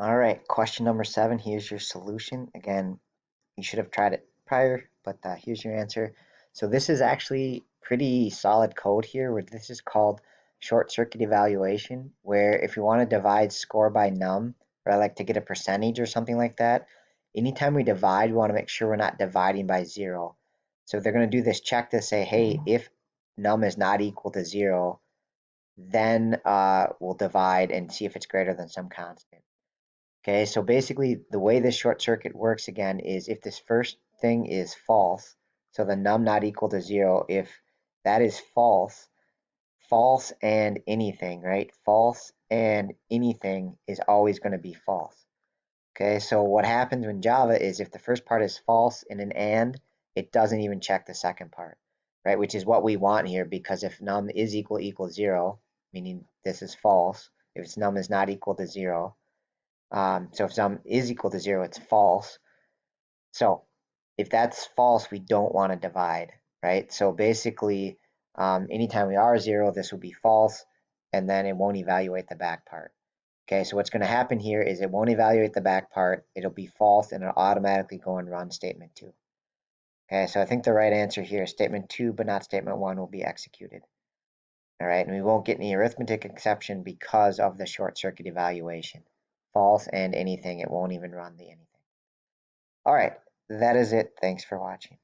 All right, question number 7. Here's your solution. Again, you should have tried it prior, but here's your answer. So this is actually pretty solid code here, where this is called short circuit evaluation, where if you want to divide score by num, or like to get a percentage or something like that, anytime we divide, we want to make sure we're not dividing by 0. So they're going to do this check to say, hey, if num is not equal to 0, then we'll divide and see if it's greater than some constant. Okay, so basically the way this short circuit works again is if this first thing is false, so the num not equal to 0, if that is false, false and anything, right? False and anything is always going to be false. Okay, so what happens in Java is if the first part is false in an and, it doesn't even check the second part, right? Which is what we want here, because if num is equals 0, meaning this is false, if its num is not equal to 0, so if sum is equal to 0, it's false. So if that's false, we don't want to divide, right? So basically, anytime we are 0, this will be false, and then it won't evaluate the back part. Okay, so what's going to happen here is it won't evaluate the back part, it'll be false, and it'll automatically go and run statement 2. Okay, so I think the right answer here is statement 2, but not statement 1 will be executed. All right, and we won't get any arithmetic exception because of the short circuit evaluation. False and anything, it won't even run the anything. All right, that is it. Thanks for watching.